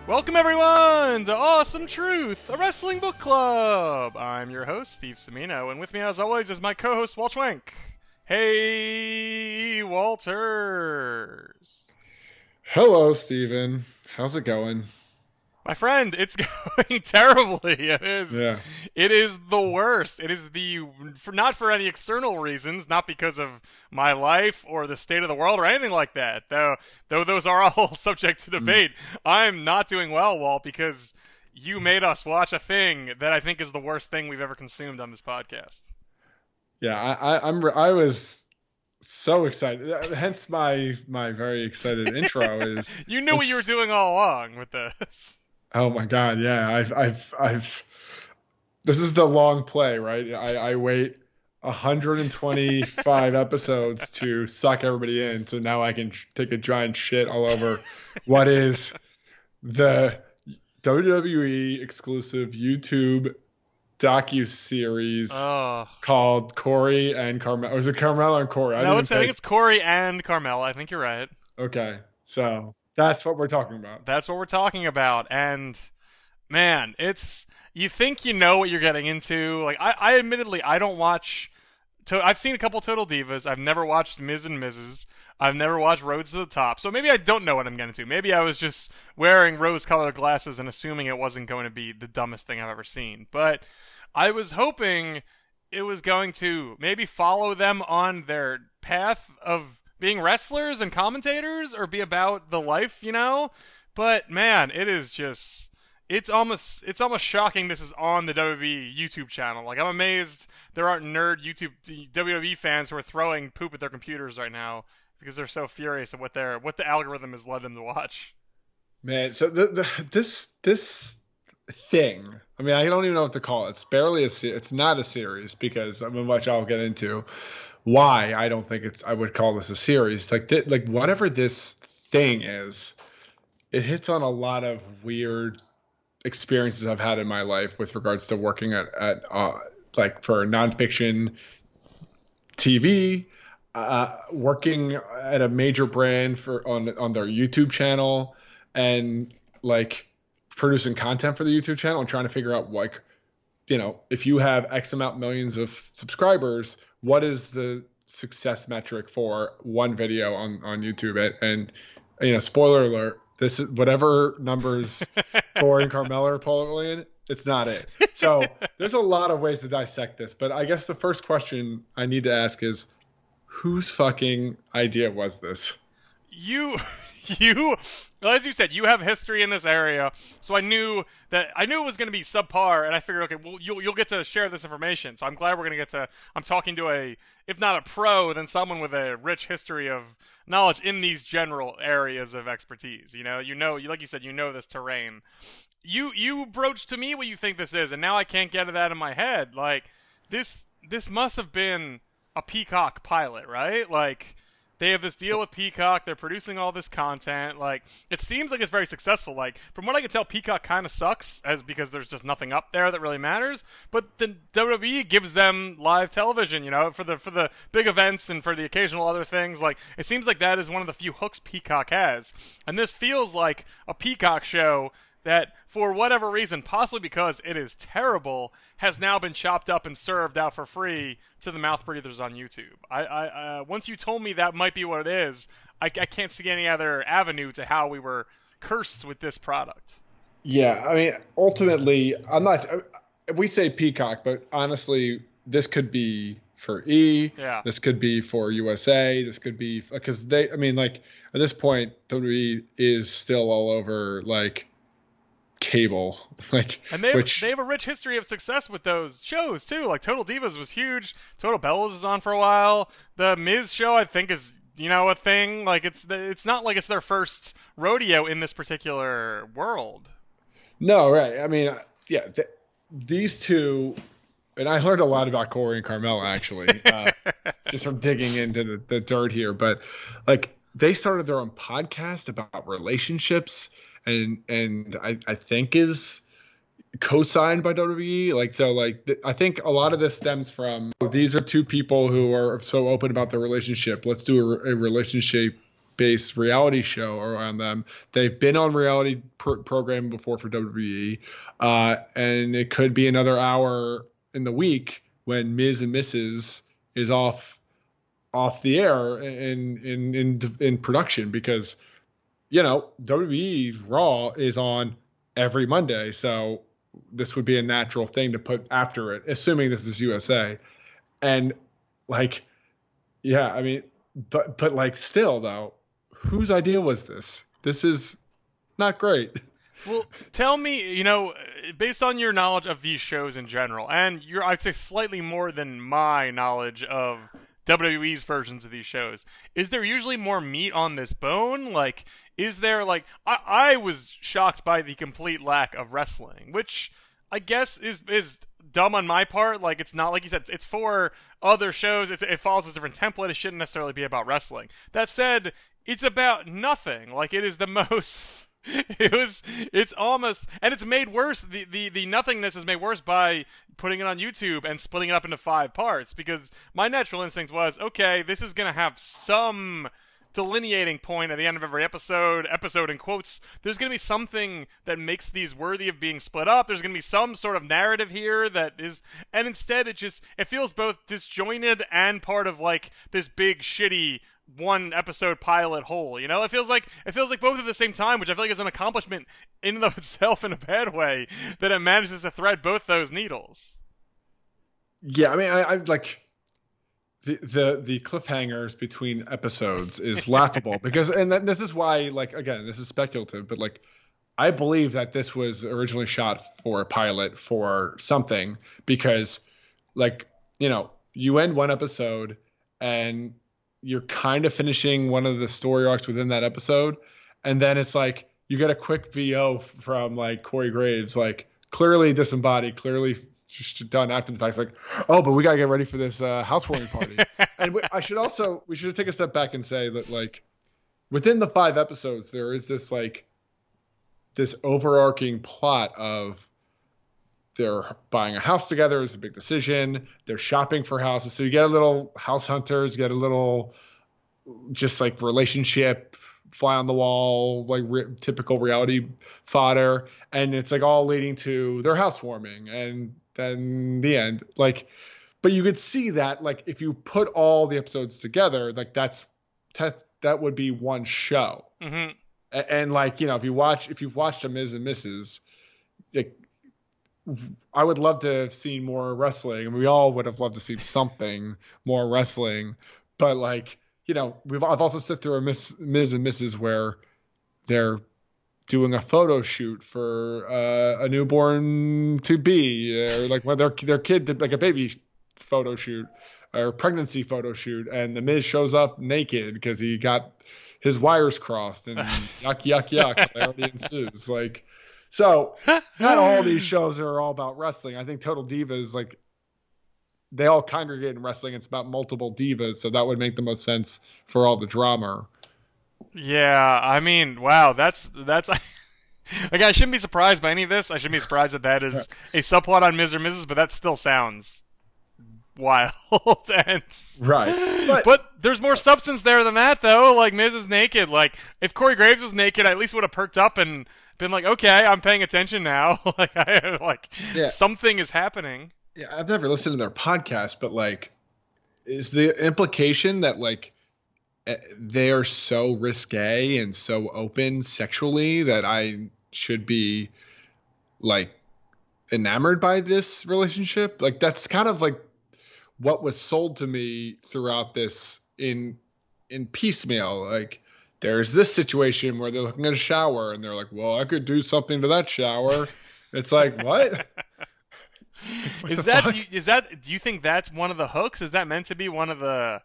Welcome everyone to Awesome Truth, a wrestling book club. I'm your host, Steve Semino, and with me as always is my co-host, Walt Schwenk. Hey, Walters. Hello, Steven. How's it going? My friend, it's going terribly. It is. Yeah. It is the worst. It is not for any external reasons, not because of my life or the state of the world or anything like that. Though those are all subject to debate. I'm not doing well, Walt, because you made us watch a thing that I think is the worst thing we've ever consumed on this podcast. Yeah, I was so excited. Hence my very excited intro is. You knew what you were doing all along with this. Oh my God, yeah. I've. This is the long play, right? I wait 125 episodes to suck everybody in, so now I can take a giant shit all over what is the WWE exclusive YouTube docu-series called Corey and Carmella. Or is it Carmella and Corey? I think it's Corey and Carmella. I think you're right. Okay, so that's what we're talking about. That's what we're talking about. And man, you think you know what you're getting into. Like I admittedly, I don't watch. I've seen a couple Total Divas. I've never watched Miz and Mrs. I've never watched Roads to the Top. So maybe I don't know what I'm getting into. Maybe I was just wearing rose-colored glasses and assuming it wasn't going to be the dumbest thing I've ever seen. But I was hoping it was going to maybe follow them on their path of being wrestlers and commentators or be about the life, you know? But man, it's almost shocking this is on the WWE YouTube channel. Like, I'm amazed there aren't nerd YouTube WWE fans who are throwing poop at their computers right now because they're so furious at what the algorithm has led them to watch. Man, so this thing, I mean, I don't even know what to call it. It's not a series because which I'll get into why I don't think I would call this a series. Like whatever this thing is, it hits on a lot of weird experiences I've had in my life with regards to working at like for nonfiction TV, working at a major brand on their YouTube channel, and like producing content for the YouTube channel and trying to figure out, like, you know, if you have X amount millions of subscribers, what is the success metric for one video on YouTube? And you know, spoiler alert, this is whatever numbers Corey and Carmella are pulling in, it's not it. So there's a lot of ways to dissect this, but I guess the first question I need to ask is, whose fucking idea was this? Well, as you said, you have history in this area, so I knew it was going to be subpar, and I figured, okay, well, you'll get to share this information. So I'm glad we're going to I'm talking to if not a pro, then someone with a rich history of knowledge in these general areas of expertise. You know, like you said, you know this terrain. You broached to me what you think this is, and now I can't get it out of my head. Like, this must have been a Peacock pilot, right? Like, they have this deal with Peacock. They're producing all this content. Like, it seems like it's very successful. Like, from what I can tell, Peacock kind of sucks because there's just nothing up there that really matters. But the WWE gives them live television, you know, for the big events and for the occasional other things. Like, it seems like that is one of the few hooks Peacock has. And this feels like a Peacock show that, for whatever reason, possibly because it is terrible, has now been chopped up and served out for free to the mouth breathers on YouTube. I once you told me that might be what it is, I can't see any other avenue to how we were cursed with this product. Yeah, I mean, ultimately, I'm not. We say Peacock, but honestly, this could be for E. Yeah. This could be for USA. This could be because I mean, like, at this point, WWE is still all over, like, cable, like, and they have a rich history of success with those shows too. Like, Total Divas was huge. Total Bellas was on for a while. The Miz show, I think, is, you know, a thing. Like, it's not like it's their first rodeo in this particular world. No, right. I mean, yeah, these two, and I learned a lot about Corey and Carmella actually, just from digging into the dirt here. But like, they started their own podcast about relationships. And I think is co-signed by WWE. Like, so, like, I think a lot of this stems from, these are two people who are so open about their relationship. Let's do a relationship based reality show around them. They've been on reality programming before for WWE, and it could be another hour in the week when Miz and Mrs. is off the air in production, because WWE's Raw is on every Monday, so this would be a natural thing to put after it, assuming this is USA. And like, yeah, I mean, but like, still though, whose idea was this? This is not great. Well, tell me, based on your knowledge of these shows in general, and I'd say slightly more than my knowledge of WWE's versions of these shows, is there usually more meat on this bone? Like, is there, like, I was shocked by the complete lack of wrestling, which I guess is dumb on my part. Like, it's not, like you said, it's for other shows. It follows a different template. It shouldn't necessarily be about wrestling. That said, it's about nothing. Like, it is the most... It's almost, and it's made worse. The nothingness is made worse by putting it on YouTube and splitting it up into 5 parts, because my natural instinct was, okay, this is going to have some delineating point at the end of every episode in quotes. There's going to be something that makes these worthy of being split up. There's going to be some sort of narrative here that is, and instead it feels both disjointed and part of like this big shitty 1-episode pilot whole. It feels like both at the same time, which I feel like is an accomplishment in and of itself in a bad way, that it manages to thread both those needles. Yeah, I mean, I like the cliffhangers between episodes is laughable because, and this is why, like, again, this is speculative, but like, I believe that this was originally shot for a pilot for something, because like, you end one episode and you're kind of finishing one of the story arcs within that episode, and then it's like you get a quick VO from like Corey Graves, like clearly disembodied, clearly done after the fact. It's like, oh, but we gotta get ready for this housewarming party. And we should take a step back and say that like within the 5 episodes there is this like this overarching plot of they're buying a house together. It's a big decision. They're shopping for houses. So you get a little house hunters, get a little just like relationship fly on the wall, like typical reality fodder. And it's like all leading to their housewarming and then the end. Like, but you could see that like if you put all the episodes together, like that would be one show. Mm-hmm. And like, if you've watched a Miz and Mrs., like, I would love to have seen more wrestling, and we all would have loved to see something more wrestling. But like, I've also sit through a Miz and Mrs. where they're doing a photo shoot for a newborn to be, or like when their kid did like a baby photo shoot or pregnancy photo shoot, and the Miz shows up naked because he got his wires crossed, and yuck yuck yuck, hilarity ensues. Like. So not all these shows are all about wrestling. I think Total Divas, like, they all congregate in wrestling. It's about multiple divas, so that would make the most sense for all the drama. Yeah, I mean, wow, that's like, I shouldn't be surprised by any of this. I shouldn't be surprised that is a subplot on Miz or Mrs., but that still sounds wild. And right. But there's more substance there than that, though. Like, Miz is naked. Like, if Corey Graves was naked, I at least would have perked up and been like, okay, I'm paying attention now. Something is happening. Yeah, I've never listened to their podcast, but like, is the implication that like they are so risque and so open sexually that I should be like enamored by this relationship? Like, that's kind of like what was sold to me throughout this in piecemeal. Like, there's this situation where they're looking at a shower and they're like, well, I could do something to that shower. It's like, what? Do you think that's one of the hooks? Is that meant to be one of the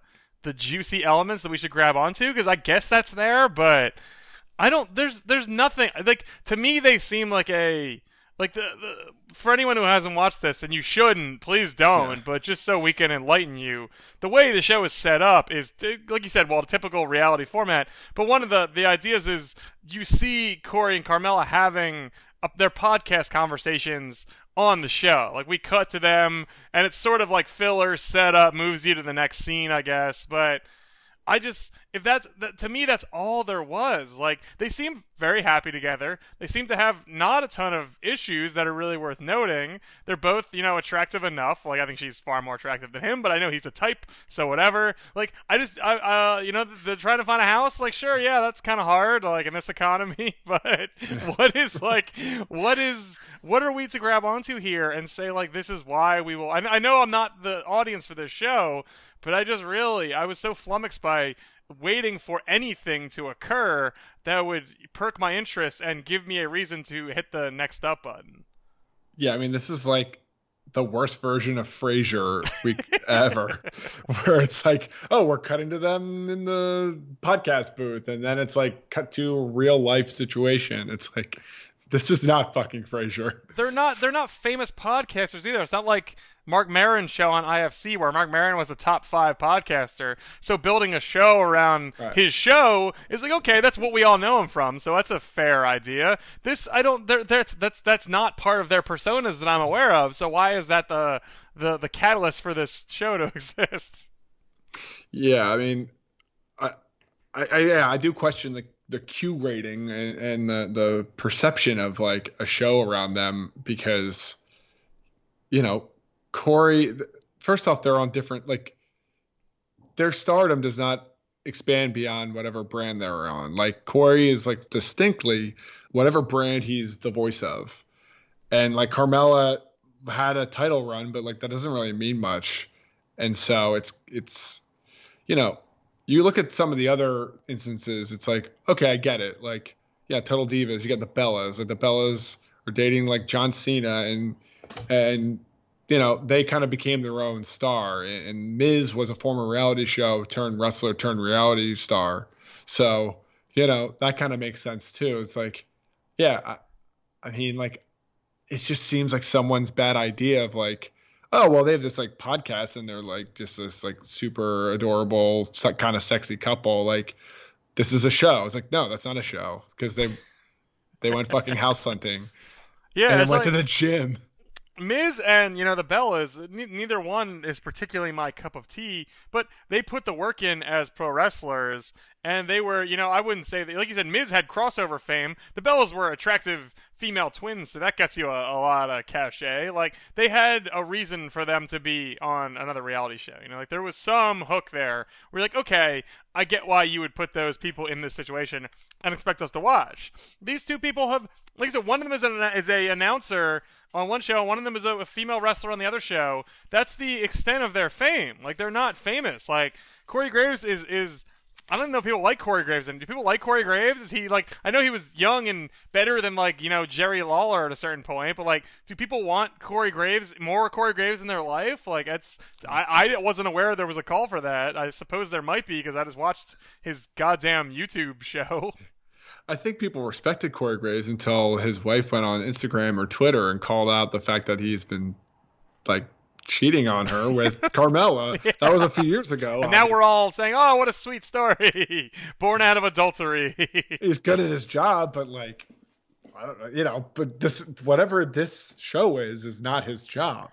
juicy elements that we should grab onto? Because I guess that's there, but I don't, there's nothing, like, to me, they seem like for anyone who hasn't watched this, and you shouldn't, please don't, yeah. But just so we can enlighten you, the way the show is set up is, like you said, well, a typical reality format, but one of the ideas is you see Corey and Carmella having their podcast conversations on the show. Like, we cut to them, and it's sort of like filler, setup, moves you to the next scene, I guess, but if that's to me, that's all there was. Like, they seem very happy together. They seem to have not a ton of issues that are really worth noting. They're both, attractive enough. Like, I think she's far more attractive than him, but I know he's a type, so whatever. Like, they're trying to find a house. Like, sure, yeah, that's kind of hard, like, in this economy. But what are we to grab onto here and say, like, this is why we will? I know I'm not the audience for this show, but I was so flummoxed by waiting for anything to occur that would perk my interest and give me a reason to hit the next up button. Yeah, I mean, this is like the worst version of Frasier week ever, where it's like, oh, we're cutting to them in the podcast booth, and then it's like cut to a real life situation. It's like, this is not fucking Frasier. They're not famous podcasters either. It's not like Mark Maron's show on IFC, where Mark Maron was a top 5 podcaster. So building a show around his show is like, okay, that's what we all know him from. So that's a fair idea. This, that's not part of their personas that I'm aware of. So why is that the catalyst for this show to exist? Yeah, I mean, I do question the Q rating and the perception of like a show around them, because, Corey, first off, they're on different, like, their stardom does not expand beyond whatever brand they're on. Like, Corey is like distinctly whatever brand he's the voice of. And like Carmella had a title run, but like that doesn't really mean much. And so it's you look at some of the other instances, it's like, okay, I get it. Like, yeah, Total Divas, you got the Bellas. Like, the Bellas are dating like John Cena, and they kind of became their own star. And Miz was a former reality show turned wrestler turned reality star. So, that kind of makes sense too. It's like, yeah, I mean, like, it just seems like someone's bad idea of like, oh, well, they have this like podcast and they're like just this like super adorable kind of sexy couple. Like, this is a show. It's like, no, that's not a show, because they went fucking house hunting. Yeah, and went to the gym. Miz and the Bellas, neither one is particularly my cup of tea, but they put the work in as pro wrestlers, and they were, I wouldn't say that, like you said, Miz had crossover fame. The Bellas were attractive female twins, so that gets you a lot of cachet. Like, they had a reason for them to be on another reality show. Like, there was some hook there where you're like, okay, I get why you would put those people in this situation and expect us to watch. These two people have, like I said, one of them is a announcer on one show, one of them is a female wrestler on the other show. That's the extent of their fame. Like, they're not famous. Like, Corey Graves is I don't know if people like Corey Graves. And do people like Corey Graves? Is he like, I know he was young and better than like, Jerry Lawler at a certain point, but like, do people want more Corey Graves in their life? Like, I wasn't aware there was a call for that. I suppose there might be, because I just watched his goddamn YouTube show. I think people respected Corey Graves until his wife went on Instagram or Twitter and called out the fact that he's been like cheating on her with Carmella. Yeah. That was a few years ago. And now we're all saying, oh, what a sweet story. Born out of adultery. He's good at his job, but like, I don't know, but whatever this show is not his job.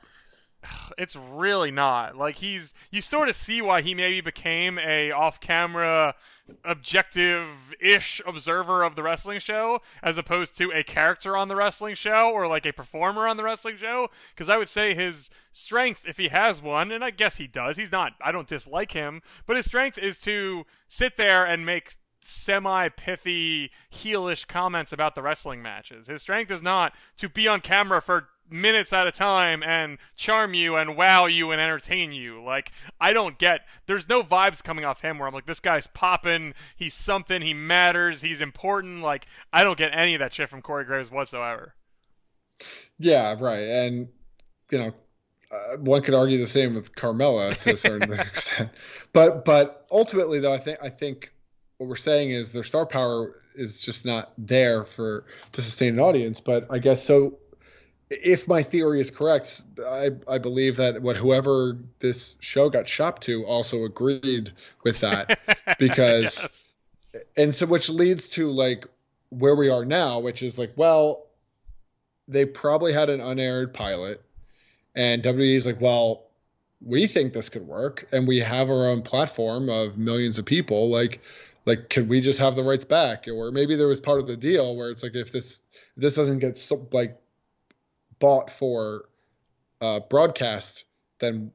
It's really not. Like, you sort of see why he maybe became a off-camera, objective-ish observer of the wrestling show, as opposed to a character on the wrestling show, or like a performer on the wrestling show. Because I would say his strength, if he has one, and I guess he does, I don't dislike him, but his strength is to sit there and make semi-pithy, heelish comments about the wrestling matches. His strength is not to be on camera for minutes at a time and charm you and wow you and entertain you. Like, there's no vibes coming off him where I'm like, this guy's popping, he's something, he matters, he's important. Like, I don't get any of that shit from Corey Graves whatsoever. Yeah, right. And one could argue the same with Carmella to a certain extent, but ultimately though, I think what we're saying is their star power is just not there to sustain an audience. But I guess so. If my theory is correct, I believe that whoever this show got shopped to also agreed with that, because, yes. And so which leads to like where we are now, which is like, well, they probably had an unaired pilot, and WWE is like, well, we think this could work, and we have our own platform of millions of people. Like, could we just have the rights back? Or maybe there was part of the deal where it's like, if this doesn't get like bought for broadcast, then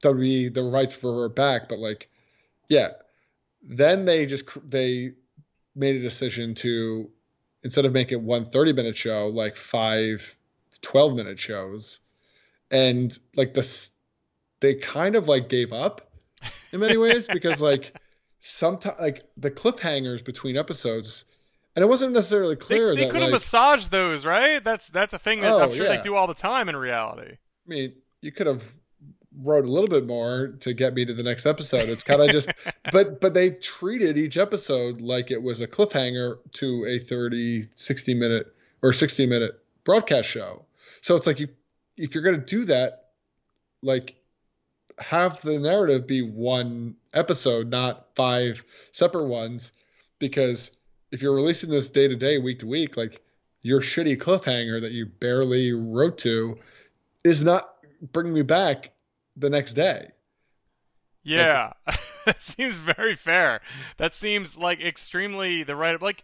WWE the rights for her back. But like, yeah, then they made a decision to, instead of making one 30-minute show, like 5 12-minute shows, and like they kind of like gave up in many ways because like sometimes like the cliffhangers between episodes, and it wasn't necessarily clear They that could have like, massaged those, right? That's a thing that I'm oh sure they yeah, do all the time in reality. I mean, you could have wrote a little bit more to get me to the next episode. It's kind of just, but they treated each episode like it was a cliffhanger to a 30, 60-minute or 60-minute broadcast show. So it's like, if you're going to do that, like, have the narrative be one episode, not 5 separate ones, because if you're releasing this day to day, week to week, like, your shitty cliffhanger that you barely wrote to is not bringing me back the next day. Yeah, that seems very fair. That seems like extremely the right. Like,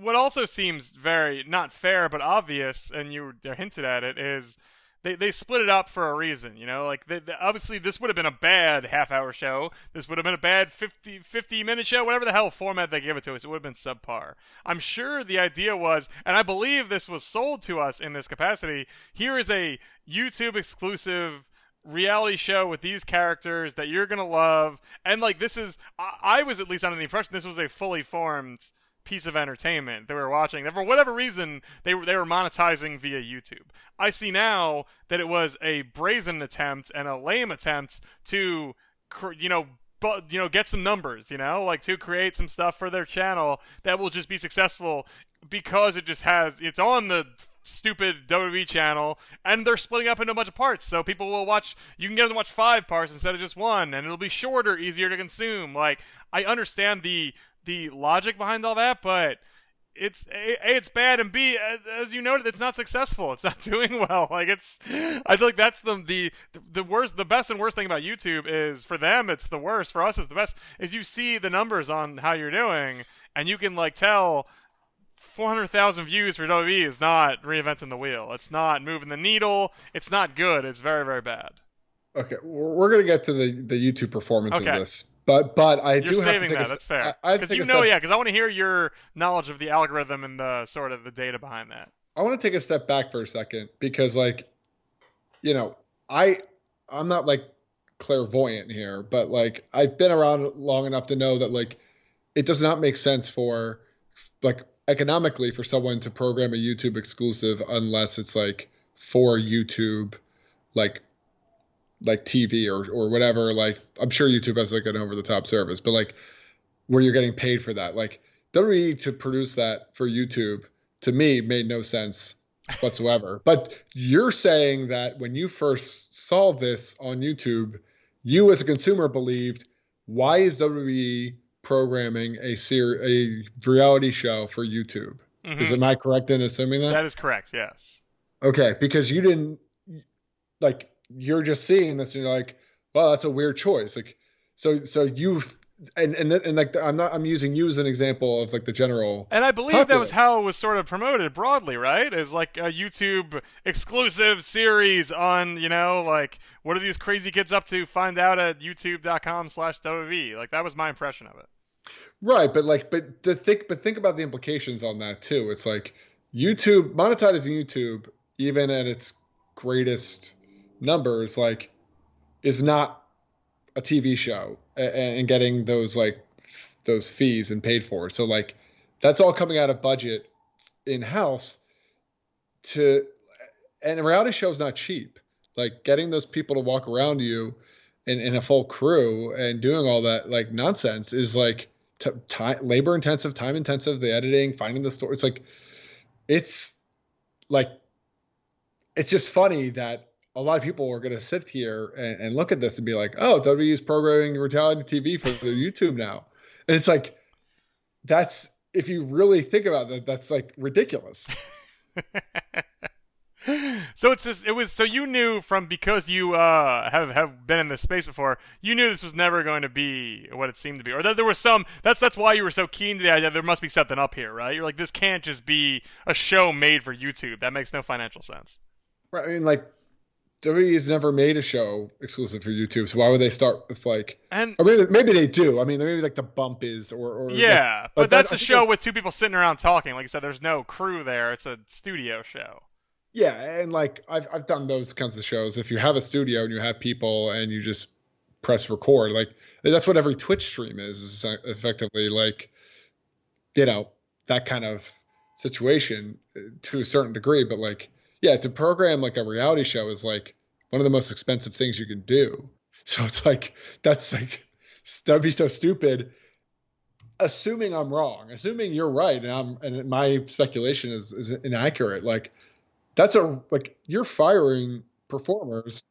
what also seems very not fair but obvious, and you hinted at it, is they split it up for a reason. You know, like obviously this would have been a bad half-hour show. This would have been a bad 50-minute show. Whatever the hell format they gave it to us, it would have been subpar. I'm sure the idea was, and I believe this was sold to us in this capacity. Here is a YouTube exclusive reality show with these characters that you're gonna love, and like this is, I was at least under the impression this was a fully formed piece of entertainment that we were watching. For whatever reason, they were monetizing via YouTube. I see now that it was a brazen attempt and a lame attempt to, get some numbers, like to create some stuff for their channel that will just be successful because it's on the stupid WWE channel, and they're splitting up into a bunch of parts, so people will watch. You can get them to watch 5 parts instead of just one, and it'll be shorter, easier to consume. Like, I understand the logic behind all that, but it's it's bad, and B, as you noted, it's not successful. It's not doing well. Like, I feel like that's the worst, the best and worst thing about YouTube is, for them it's the worst, for us it's the best, is you see the numbers on how you're doing, and you can like tell 400,000 views for WWE is not reinventing the wheel. It's not moving the needle. It's not good. It's very, very bad. Okay, we're gonna get to the YouTube performance of this, but I You're do have saving to take that. That's fair. Because Because I want to hear your knowledge of the algorithm and the sort of the data behind that. I want to take a step back for a second because, like, I'm not like clairvoyant here, but like I've been around long enough to know that like it does not make sense for like economically for someone to program a YouTube exclusive unless it's like for YouTube, like TV or whatever. Like, I'm sure YouTube has like an over the top service, but like where you're getting paid for that, like WWE to produce that for YouTube, to me made no sense whatsoever. But you're saying that when you first saw this on YouTube, you as a consumer believed, why is WWE programming a reality show for YouTube? Mm-hmm. Am I correct in assuming that? That is correct, yes. Okay, because you didn't, like, you're just seeing this and you're like, well, that's a weird choice. Like, so you and like I'm using you as an example of like the general. And I believe populace. That was how it was sort of promoted broadly, right? As like a YouTube exclusive series on, like, what are these crazy kids up to? Find out at youtube.com/WWE. Like, that was my impression of it. Right, but think about the implications on that too. It's like YouTube monetizing YouTube, even at its greatest numbers, like, is not a TV show and getting those fees and paid for. So like that's all coming out of budget in house and a reality show is not cheap. Like, getting those people to walk around you in a full crew and doing all that like nonsense is like labor intensive, time intensive, the editing, finding the story. It's just funny that a lot of people are going to sit here and look at this and be like, oh, WWE is programming reality TV for the YouTube now. And it's like, that's, if you really think about that, that's like ridiculous. So it's just so you knew from because you have been in this space before, you knew this was never going to be what it seemed to be, or that there was some that's why you were so keen to the idea there must be something up here, right? You're like, this can't just be a show made for YouTube. That makes no financial sense. Right. I mean, like WWE's never made a show exclusive for YouTube, so why would they start with like? And Or maybe they do. I mean, maybe like the bump is or yeah, but but that's I a think show with two people sitting around talking. Like I said, there's no crew there. It's a studio show. yeah, and like I've done those kinds of shows. If you have a studio and you have people and you just press record, like that's what every Twitch stream is effectively like, that kind of situation to a certain degree. But like, yeah, to program like a reality show is like one of the most expensive things you can do. So it's like that'd be so stupid. Assuming I'm wrong, assuming you're right, and my speculation is inaccurate, like like you're firing performers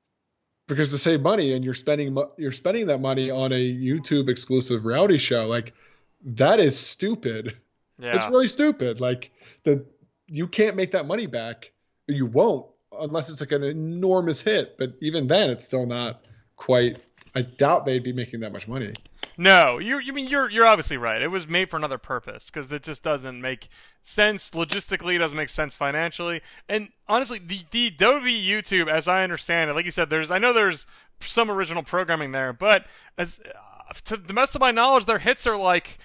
because to save money, and you're spending that money on a YouTube exclusive reality show. Like that is stupid. Yeah. It's really stupid. Like you can't make that money back. You won't unless it's like an enormous hit. But even then, it's still not quite. I doubt they'd be making that much money. No, you're obviously right. It was made for another purpose because it just doesn't make sense logistically. It doesn't make sense financially. And honestly, the WWE YouTube, as I understand it, like you said, I know there's some original programming there, but as to the best of my knowledge, their hits are like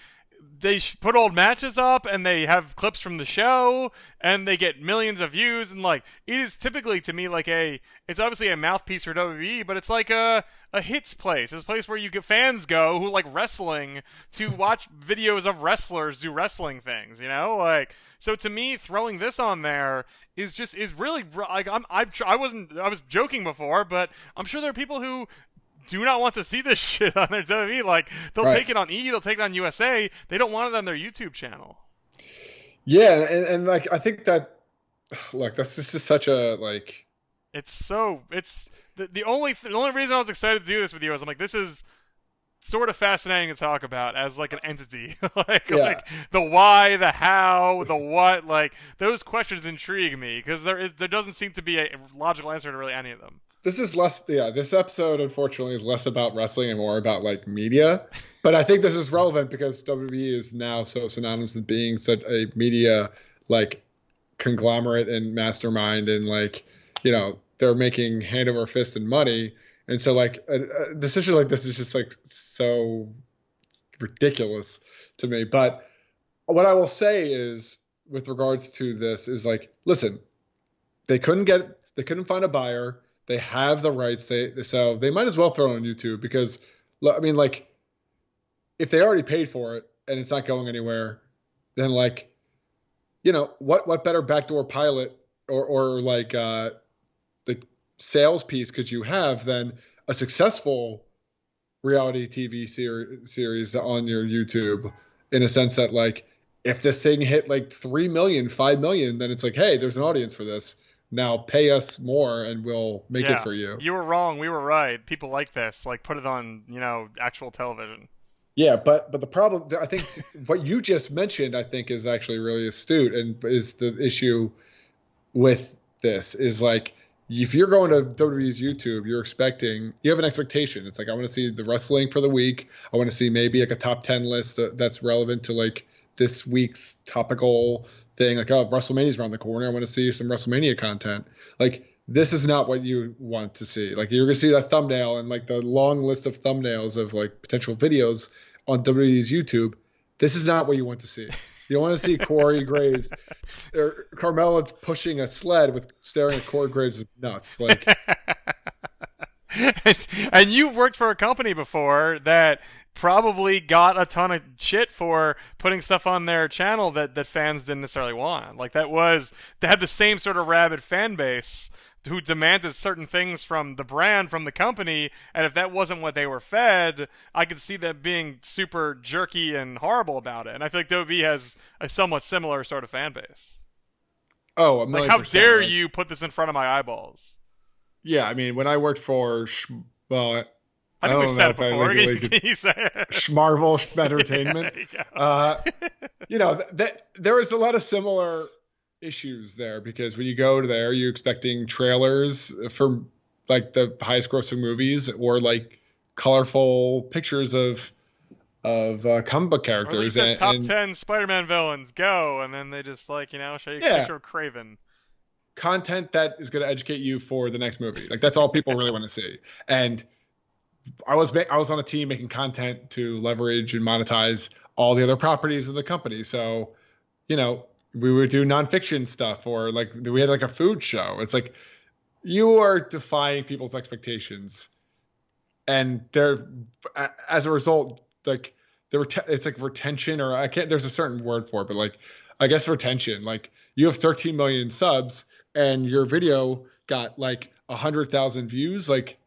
they put old matches up and they have clips from the show and they get millions of views, and like it is typically to me like it's obviously a mouthpiece for WWE, but it's like a hits place. It's a place where you get fans go who like wrestling to watch videos of wrestlers do wrestling things, like. So to me, throwing this on there is really like I was joking before, but I'm sure there are people who do not want to see this shit on their WWE. Like, they'll take it on E, they'll take it on USA. They don't want it on their YouTube channel. Yeah, and like I think that, look, that's just such a like. It's the only reason I was excited to do this with you is I'm like, this is sort of fascinating to talk about as like an entity, like the why, the how, the what, like those questions intrigue me because there doesn't seem to be a logical answer to really any of them. This is less, this episode, unfortunately, is less about wrestling and more about, like, media. But I think this is relevant because WWE is now so synonymous with being such a media, like, conglomerate and mastermind. And, like, they're making hand over fist and money. And so, like, a decision like this is just, like, so ridiculous to me. But what I will say is, with regards to this, is, like, listen, they couldn't find a buyer. They have the rights. So they might as well throw it on YouTube because, I mean, like, if they already paid for it and it's not going anywhere, then like, what better backdoor pilot or like the sales piece could you have than a successful reality TV series on your YouTube, in a sense that like if this thing hit like 3 million, 5 million, then it's like, hey, there's an audience for this. Now pay us more and we'll make it for you. You were wrong. We were right. People like this. Like, put it on, actual television. Yeah, but the problem, I think, what you just mentioned, I think, is actually really astute, and is the issue with this is like, if you're going to WWE's YouTube, you have an expectation. It's like, I want to see the wrestling for the week. I want to see maybe like a top 10 list that's relevant to like this week's topical thing, like, oh, WrestleMania's around the corner. I want to see some WrestleMania content. Like, this is not what you want to see. Like, you're going to see that thumbnail and like the long list of thumbnails of like potential videos on WWE's YouTube. This is not what you want to see. You don't want to see Corey Graves or Carmella pushing a sled with staring at Corey Graves' nuts. Like, and you've worked for a company before that probably got a ton of shit for putting stuff on their channel that fans didn't necessarily want. Like, they had the same sort of rabid fan base who demanded certain things from the brand, from the company, and if that wasn't what they were fed, I could see them being super jerky and horrible about it. And I feel like WWE has a somewhat similar sort of fan base. Oh, a million like, how percent, dare right? you put this in front of my eyeballs? Yeah, I mean, when I worked for, I think we've said it before. Can you say it? Schmarvel Entertainment. There was a lot of similar issues there because when you go to there, you're expecting trailers for like the highest grossing movies or like colorful pictures of comic book Or like you characters said, top and 10 Spider-Man villains, go, and then they just like show you a yeah, picture of Craven. content that is going to educate you for the next movie. Like that's all people really want to see. And I was on a team making content to leverage and monetize all the other properties of the company. So, we would do nonfiction stuff or like we had like a food show. It's like you are defying people's expectations, and they're as a result like it's like retention or I can't. There's a certain word for it, but like I guess retention. Like you have 13 million subs and your video got like 100,000 views. Like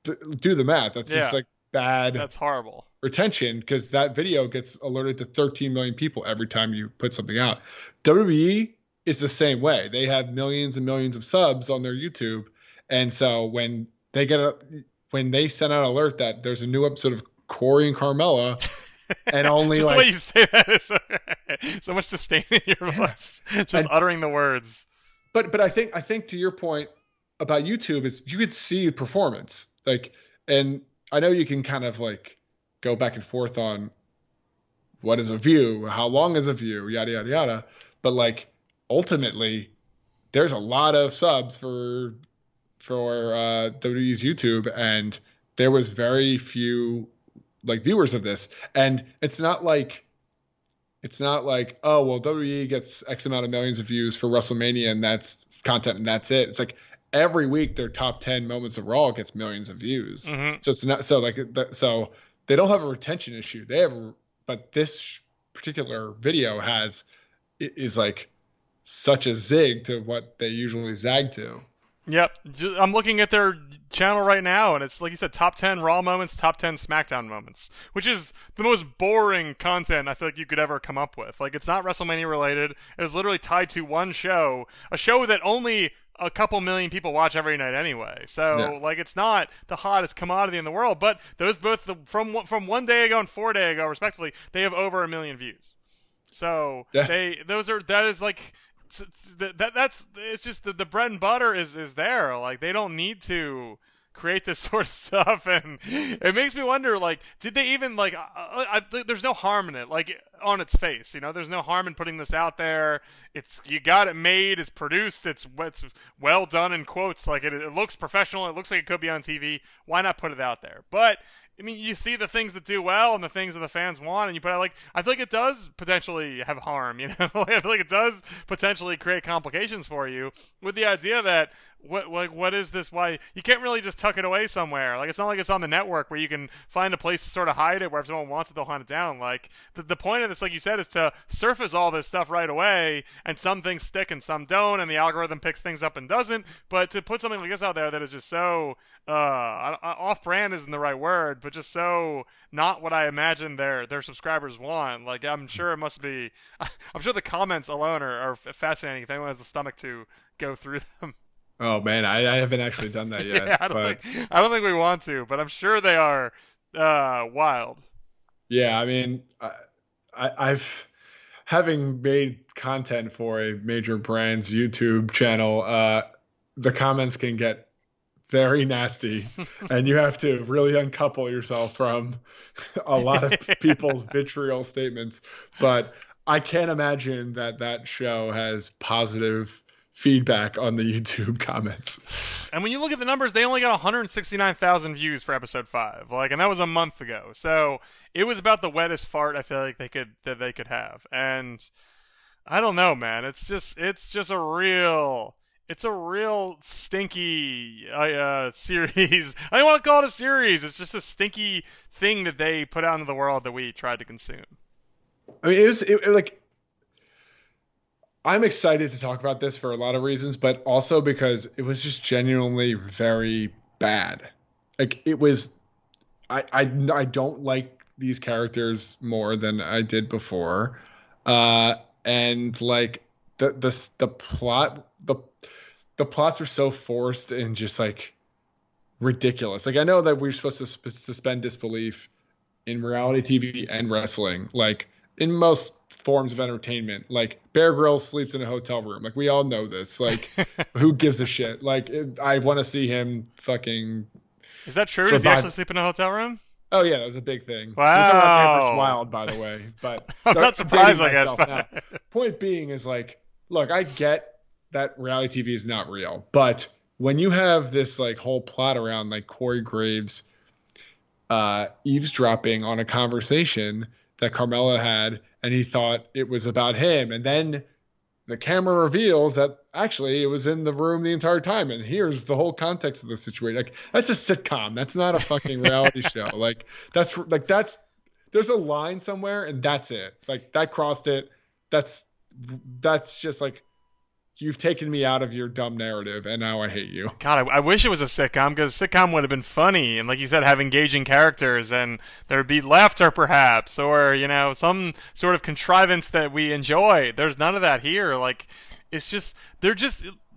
do the math. That's just like bad. That's horrible retention because that video gets alerted to 13 million people every time you put something out. WWE is the same way. They have millions and millions of subs on their YouTube, and so when they send out an alert that there's a new episode of Corey and Carmella, and only just like the way you say that is so much disdain in your voice, just uttering the words. But I think to your point about YouTube is you could see performance like, and I know you can kind of like go back and forth on what is a view, how long is a view, yada yada yada. But like ultimately, there's a lot of subs for WWE's YouTube, and there was very few like viewers of this. And it's not like oh well, WWE gets X amount of millions of views for WrestleMania, and that's content, and that's it. It's like every week their top 10 moments of Raw gets millions of views. Mm-hmm. So it's not so they don't have a retention issue. But this particular video is like such a zig to what they usually zag to. Yep. I'm looking at their channel right now, and it's like you said, top 10 Raw moments, top 10 SmackDown moments, which is the most boring content I feel like you could ever come up with. Like, it's not WrestleMania related. It's literally tied to one show, a show that only a couple million people watch every night anyway. So, like, it's not the hottest commodity in the world, but those both, from 1 day ago and 4 days ago, respectively, they have over 1 million views. So, that is like... It's just the bread and butter is there. Like they don't need to create this sort of stuff, and it makes me wonder, like, did they even like there's no harm in it, like on its face, there's no harm in putting this out there. You got it made, it's produced, it's well done in quotes, like it looks professional, it looks like it could be on TV. Why not put it out there? But I mean, you see the things that do well and the things that the fans want, and you put out, like, I feel like it does potentially have harm, I feel like it does potentially create complications for you with the idea that what is this? Why you can't really just tuck it away somewhere? Like, it's not like it's on the network where you can find a place to sort of hide it, where if someone wants it, they'll hunt it down. Like, the point of this, like you said, is to surface all this stuff right away, and some things stick and some don't, and the algorithm picks things up and doesn't. But to put something like this out there that is just so off-brand isn't the right word, but just so not what I imagine their subscribers want. Like, I'm sure it must be. I'm sure the comments alone are fascinating if anyone has the stomach to go through them. Oh man, I haven't actually done that yet. Yeah, I don't think we want to, but I'm sure they are wild. Yeah, I mean, I've having made content for a major brand's YouTube channel. The comments can get very nasty, and you have to really uncouple yourself from a lot of people's vitriol statements. But I can't imagine that show has positive feedback on the YouTube comments. And when you look at the numbers, they only got 169,000 views for episode 5. Like, and that was a month ago. So it was about the wettest fart I feel like they could have. And I don't know, man. It's just a real stinky series. I don't want to call it a series. It's just a stinky thing that they put out into the world that we tried to consume. I mean, it like, I'm excited to talk about this for a lot of reasons, but also because it was just genuinely very bad. Like, it was, I don't like these characters more than I did before, and like the plots are so forced and just like ridiculous. Like, I know that we're supposed to suspend disbelief in reality TV and wrestling, like in most forms of entertainment. Like Bear Grylls sleeps in a hotel room. Like we all know this. Like who gives a shit? Like I want to see him fucking Is that true? Does he survive. actually sleep in a hotel room? Oh yeah, that was a big thing. We're talking about Amber's Wow. Wild, by the way. But I'm not I'm dating surprised, I guess. myself now. Point being is like, look, I get that reality TV is not real, but when you have this like whole plot around like Corey Graves eavesdropping on a conversation that Carmella had, and he thought it was about him, and then the camera reveals that actually it was in the room the entire time, and here's the whole context of the situation. Like that's a sitcom. That's not a fucking reality show. That's there's a line somewhere, and that's it. Like that crossed it. That's just like you've taken me out of your dumb narrative, and now I hate you. God, I wish it was a sitcom because a sitcom would have been funny and, like you said, have engaging characters and there would be laughter perhaps or, some sort of contrivance that we enjoy. There's none of that here. Like, it's just,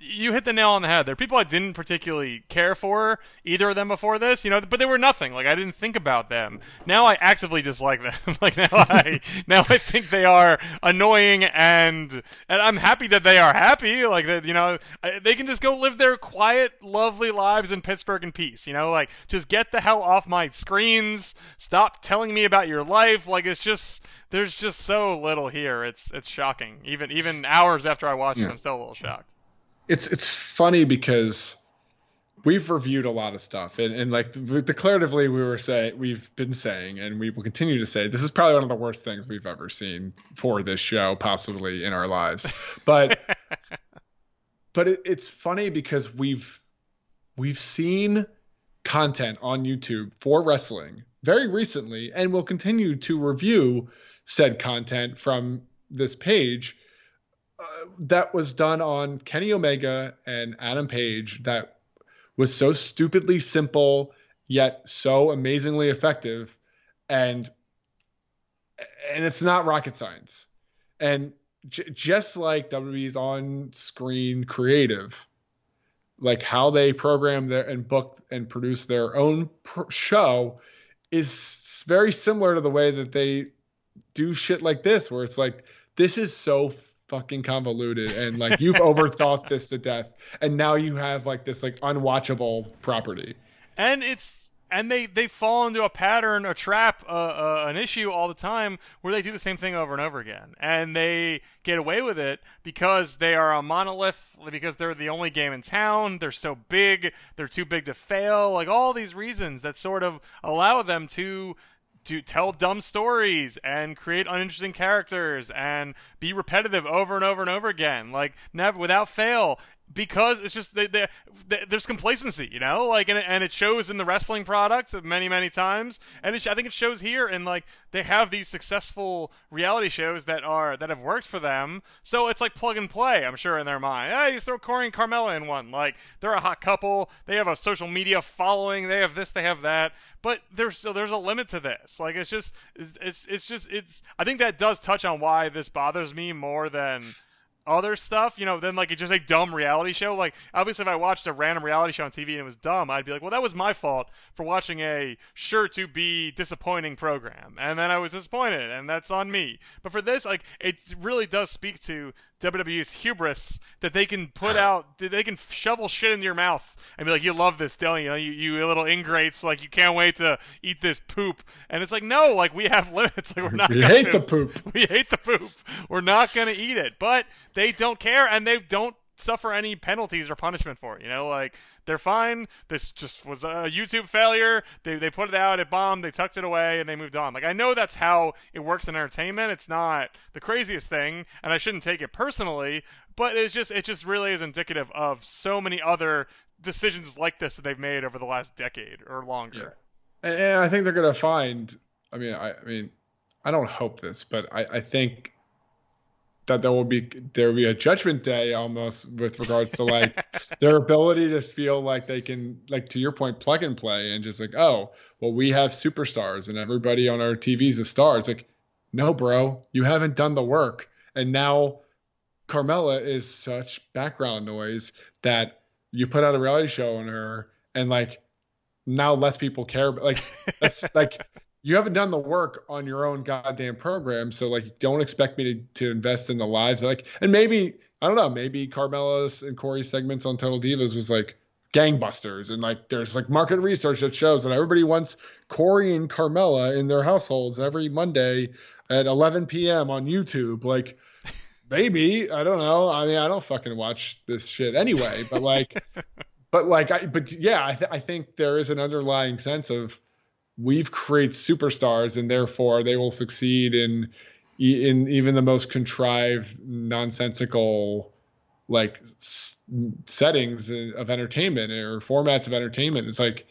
you hit the nail on the head. There are people I didn't particularly care for, either of them before this, but they were nothing. Like, I didn't think about them. Now I actively dislike them. Like, now I think they are annoying and I'm happy that they are happy. Like, that, they can just go live their quiet, lovely lives in Pittsburgh in peace. Like, just get the hell off my screens. Stop telling me about your life. Like, it's just, there's just so little here. It's shocking. Even hours after I watched it, I'm still a little shocked. It's funny because we've reviewed a lot of stuff and like declaratively we've been saying and we will continue to say this is probably one of the worst things we've ever seen for this show possibly in our lives, but it's funny because we've seen content on YouTube for wrestling very recently and will continue to review said content from this page that was done on Kenny Omega and Adam Page that was so stupidly simple yet so amazingly effective, and it's not rocket science. And just like WWE's on-screen creative, like how they program their and book and produce their own show is very similar to the way that they do shit like this, where it's like this is so fucking convoluted and like you've overthought this to death and now you have like this like unwatchable property and they fall into a pattern, a trap, an issue all the time where they do the same thing over and over again and they get away with it because they are a monolith, because they're the only game in town, they're so big, they're too big to fail, like all these reasons that sort of allow them to tell dumb stories and create uninteresting characters and be repetitive over and over and over again, like never without fail. Because it's just there's complacency, like, and it shows in the wrestling products many times, and I think it shows here. And like they have these successful reality shows that have worked for them, so it's like plug and play. I'm sure in their mind, hey, you throw Corey and Carmella in one, like they're a hot couple, they have a social media following, they have this, they have that, but there's a limit to this. Like it's just. I think that does touch on why this bothers me more than other stuff, than like it's just a dumb reality show. Like obviously if I watched a random reality show on TV and it was dumb, I'd be like, well, that was my fault for watching a sure to be disappointing program, and then I was disappointed and that's on me. But for this, like, it really does speak to WWE's hubris that they can put out, they can shovel shit into your mouth and be like, you love this, don't you? You little ingrates, like you can't wait to eat this poop. And it's like, no, like we have limits. Like we're not. We hate the poop. We hate the poop. We're not gonna eat it. But they don't care and they don't suffer any penalties or punishment for it. Like they're fine. This just was a YouTube failure. They put it out, it bombed, they tucked it away, and they moved on. Like I know that's how it works in entertainment. It's not the craziest thing, and I shouldn't take it personally, but it just really is indicative of so many other decisions like this that they've made over the last decade or longer. Yeah. And I think they're gonna find. I mean, I don't hope this, but I think that there will be a judgment day almost with regards to like their ability to feel like they can, like to your point, plug and play and just like, oh, well, we have superstars and everybody on our TV's a star. It's like, no, bro, you haven't done the work. And now Carmella is such background noise that you put out a reality show on her and like now less people care. But like, that's like, you haven't done the work on your own goddamn program, so like don't expect me to invest in the lives. Like, and maybe I don't know, maybe Carmella's and Corey's segments on Total Divas was like gangbusters, and like there's like market research that shows that everybody wants Corey and Carmella in their households every Monday at 11 p.m. on YouTube. Like, maybe, I don't know. I mean, I don't fucking watch this shit anyway, but like, but yeah, I think there is an underlying sense of we've created superstars, and therefore they will succeed in even the most contrived, nonsensical like settings of entertainment or formats of entertainment. It's like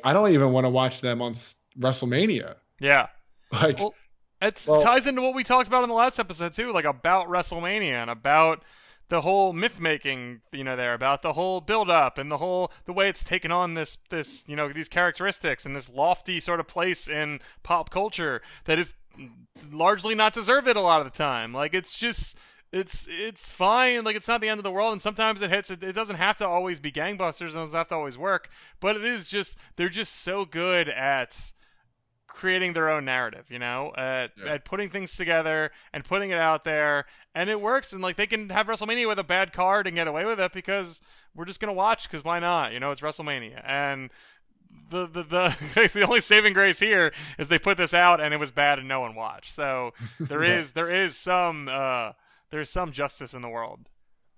I don't even want to watch them on WrestleMania. Yeah. Like, well, it ties into what we talked about in the last episode too, like about WrestleMania and about the whole myth making, there, about the whole build up and the way it's taken on this, these characteristics and this lofty sort of place in pop culture that is largely not deserved a lot of the time. Like, it's just, it's fine. Like, it's not the end of the world. And sometimes it hits, it doesn't have to always be gangbusters. It doesn't have to always work, but it is just, they're just so good at creating their own narrative, at putting things together and putting it out there, and it works. And like, they can have WrestleMania with a bad card and get away with it because we're just gonna watch, because why not? It's WrestleMania. And the only saving grace here is they put this out and it was bad and no one watched. So there's some justice in the world.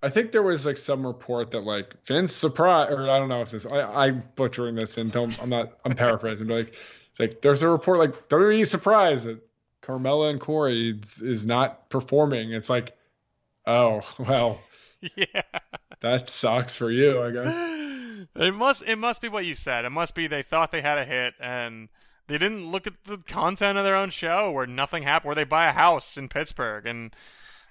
I think there was like some report that like Vince surprised, or I don't know if this, I'm butchering this and I'm paraphrasing, but like, it's like there's a report like WWE surprised that Carmella and Corey is not performing. It's like, oh well, yeah, that sucks for you, I guess. It must be what you said. It must be they thought they had a hit and they didn't look at the content of their own show where nothing happened, where they buy a house in Pittsburgh and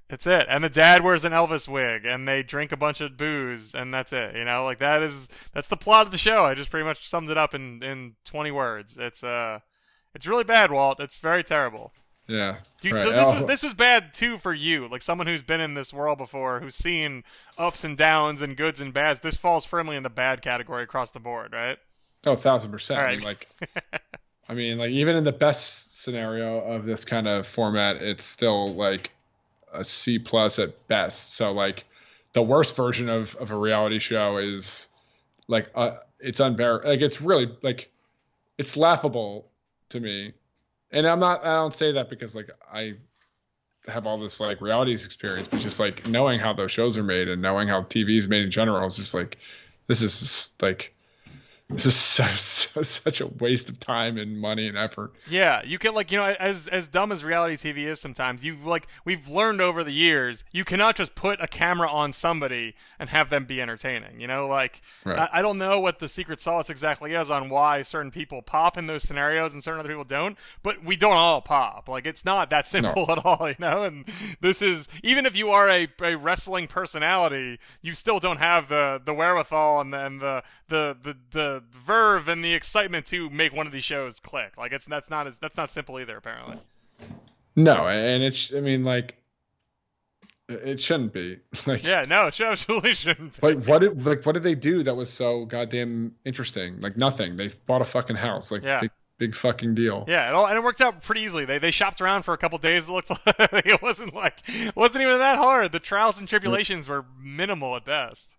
that's it. And the dad wears an Elvis wig and they drink a bunch of booze and that's it. Like that's the plot of the show. I just pretty much summed it up in 20 words. It's really bad, Walt. It's very terrible. Yeah. Right. So this was bad too for you, like someone who's been in this world before, who's seen ups and downs and goods and bads. This falls firmly in the bad category across the board, right? Oh, 1,000%. Right. I mean, like even in the best scenario of this kind of format, it's still like a C+ at best. So like the worst version of a reality show is like it's unbearable. Like it's really like it's laughable to me. And I don't say that because like I have all this like realities experience, but just like knowing how those shows are made and knowing how TV is made in general is just like this is such a waste of time and money and effort. Yeah, you can like, as dumb as reality TV is sometimes, we've learned over the years, you cannot just put a camera on somebody and have them be entertaining. Right. I don't know what the secret sauce exactly is on why certain people pop in those scenarios and certain other people don't, but we don't all pop. Like, it's not that simple at all, And this is, even if you are a wrestling personality, you still don't have the wherewithal and the verve and the excitement to make one of these shows click. Like, that's not simple either, apparently. No, and it shouldn't be. Like, yeah, no, it absolutely shouldn't be. What did they do that was so goddamn interesting? Like nothing. They bought a fucking house. Like, yeah. Big fucking deal. Yeah, and it worked out pretty easily. They shopped around for a couple days. It looked like it wasn't even that hard. The trials and tribulations were minimal at best.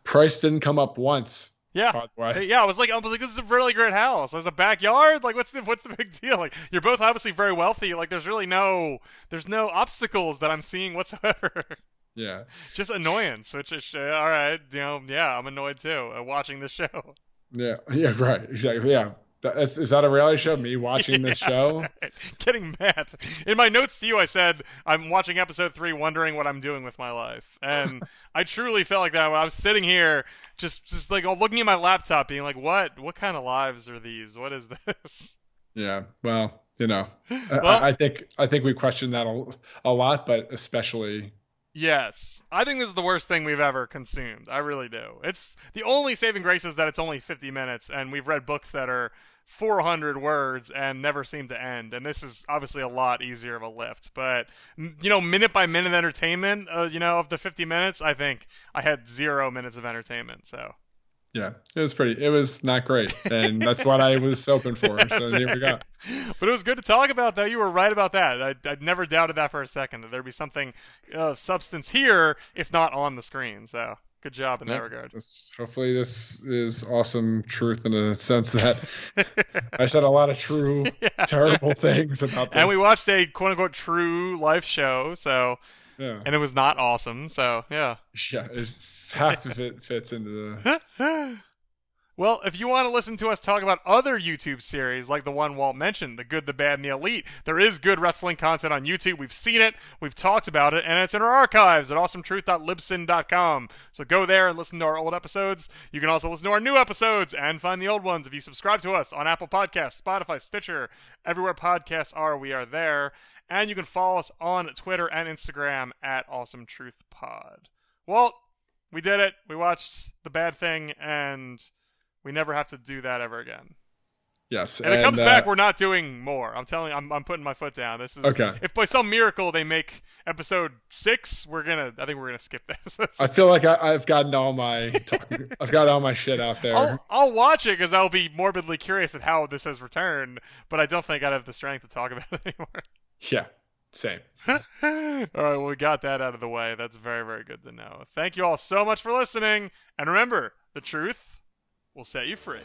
Price didn't come up once. Yeah, yeah. I was like, this is a really great house. There's a backyard. Like, what's the big deal? Like, you're both obviously very wealthy. Like, there's no obstacles that I'm seeing whatsoever. Yeah, just annoyance. Which is all right. Yeah, I'm annoyed too watching this show. Yeah, right, exactly. Yeah. Is that a reality show? Me watching this show? Right. Getting mad. In my notes to you, I said, I'm watching episode 3 wondering what I'm doing with my life. And I truly felt like that when I was sitting here just like looking at my laptop being like, what kind of lives are these? What is this? Yeah, well, I think we question that a lot, but especially... Yes. I think this is the worst thing we've ever consumed. I really do. It's the only saving grace is that it's only 50 minutes, and we've read books that are 400 words and never seem to end. And this is obviously a lot easier of a lift. But, minute by minute entertainment, of the 50 minutes, I think I had 0 minutes of entertainment. So, Yeah, it was not great, and that's what I was hoping for. So here we go. But it was good to talk about, though. You were right about that. I'd never doubted that for a second, that there'd be something of substance here, if not on the screen. So good job in that regard. Hopefully this is awesome truth in a sense that I said a lot of true, terrible things about this. And we watched a quote-unquote true life show, so yeah. And it was not awesome, so yeah. Yeah, half of it fits into the... Well, if you want to listen to us talk about other YouTube series like the one Walt mentioned, The Good, the Bad, and the Elite, there is good wrestling content on YouTube. We've seen it, we've talked about it, and it's in our archives at awesometruth.libsyn.com. So go there and listen to our old episodes. You can also listen to our new episodes and find the old ones if you subscribe to us on Apple Podcasts, Spotify, Stitcher, everywhere podcasts are, we are there. And you can follow us on Twitter and Instagram at awesometruthpod. Walt, we did it. We watched The Bad Thing, and we never have to do that ever again. Yes, and it comes back, we're not doing more. I'm telling you, I'm putting my foot down. This is okay. If by some miracle they make episode 6, I think we're gonna skip this. I feel like I've gotten all my I've got all my shit out there. I'll watch it because I'll be morbidly curious at how this has returned, but I don't think I'd have the strength to talk about it anymore. Yeah, same. All right, well, we got that out of the way. That's very, very good to know. Thank you all so much for listening, and remember, the truth will set you free.